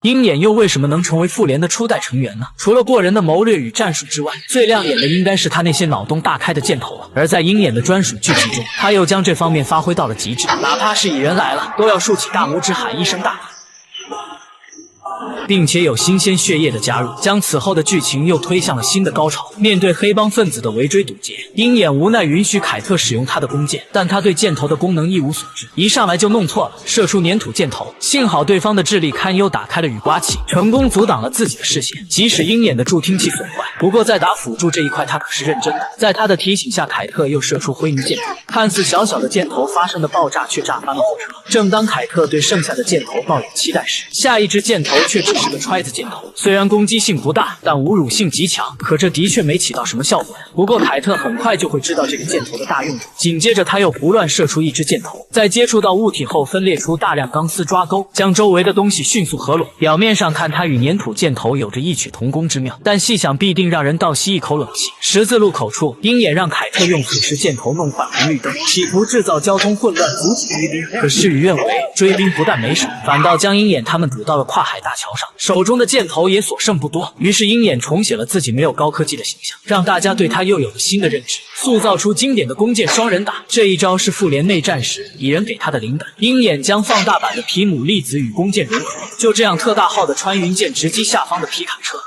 鹰眼又为什么能成为复联的初代成员呢？除了过人的谋略与战术之外，最亮眼的应该是他那些脑洞大开的箭头了。而在鹰眼的专属剧情中，他又将这方面发挥到了极致，哪怕是蚁人来了，都要竖起大拇指喊一声大。并且有新鲜血液的加入，将此后的剧情又推向了新的高潮。面对黑帮分子的围追堵截，鹰眼无奈允许凯特使用他的弓箭，但他对箭头的功能一无所知，一上来就弄错了，射出粘土箭头。幸好对方的智力堪忧，打开了雨刮器，成功阻挡了自己的视线。即使鹰眼的助听器损坏，不过在打辅助这一块他可是认真的。在他的提醒下，凯特又射出灰泥箭头，看似小小的箭头发生的爆炸却炸翻了火车。正当凯特对剩下的箭头抱有期待时，下一支箭头却只是个揣子箭头，虽然攻击性不大，但侮辱性极强，可这的确没起到什么效果呀。不过凯特很快就会知道这个箭头的大用处，紧接着他又胡乱射出一支箭头，在接触到物体后分裂出大量钢丝抓钩，将周围的东西迅速合拢。表面上看它与粘土箭头有着异曲同工之妙，但细想必定让人倒吸一口冷气。十字路口处，鹰眼让凯特用腐蚀箭头弄坏红绿灯，企图制造交通混乱，阻止追兵。可事与愿违，追兵不但没少，反倒将鹰眼他们堵到了跨海大桥上，手中的箭头也所剩不多。于是鹰眼重写了自己没有高科技的形象，让大家对他又有了新的认知，塑造出经典的弓箭双人打。这一招是复联内战时蚁人给他的灵感。鹰眼将放大版的皮姆粒子与弓箭融合，就这样特大号的穿云箭直击下方的皮卡车。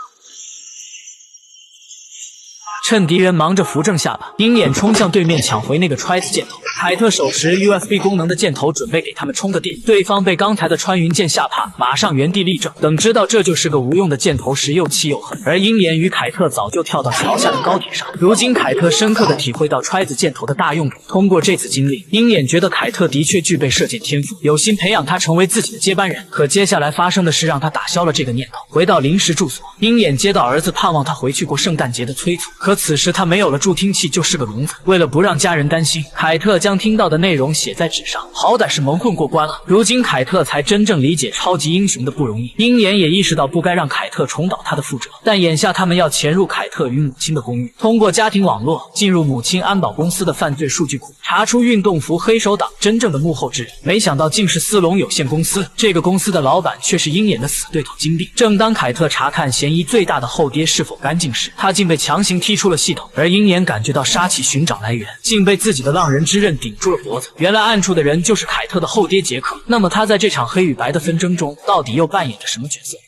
趁敌人忙着扶正下巴，鹰眼冲向对面抢回那个揣子箭头。凯特手持 USB 功能的箭头准备给他们充个电，对方被刚才的穿云箭吓怕，马上原地立正。等知道这就是个无用的箭头时，又气又恨。而鹰眼与凯特早就跳到桥下的高铁上，如今凯特深刻的体会到揣子箭头的大用处。通过这次经历，鹰眼觉得凯特的确具备射箭天赋，有心培养他成为自己的接班人。可接下来发生的事让他打消了这个念头。回到临时住所，鹰眼接到儿子盼望他回去过圣诞节的催促，可此时他没有了助听器，就是个聋子。为了不让家人担心，凯特将听到的内容写在纸上，好歹是蒙混过关了。如今凯特才真正理解超级英雄的不容易。鹰眼也意识到不该让凯特重蹈他的覆辙，但眼下他们要潜入凯特与母亲的公寓，通过家庭网络进入母亲安保公司的犯罪数据库，查出运动服黑手党真正的幕后之人。没想到竟是斯隆有限公司，这个公司的老板却是鹰眼的死对头金币。正当凯特查看嫌疑最大的后爹是否干净时，他竟被强行踢出了系统。而鹰眼感觉到杀气寻找来源，竟被自己的浪人之刃顶住了脖子。原来暗处的人就是凯特的后爹杰克。那么他在这场黑与白的纷争中，到底又扮演着什么角色？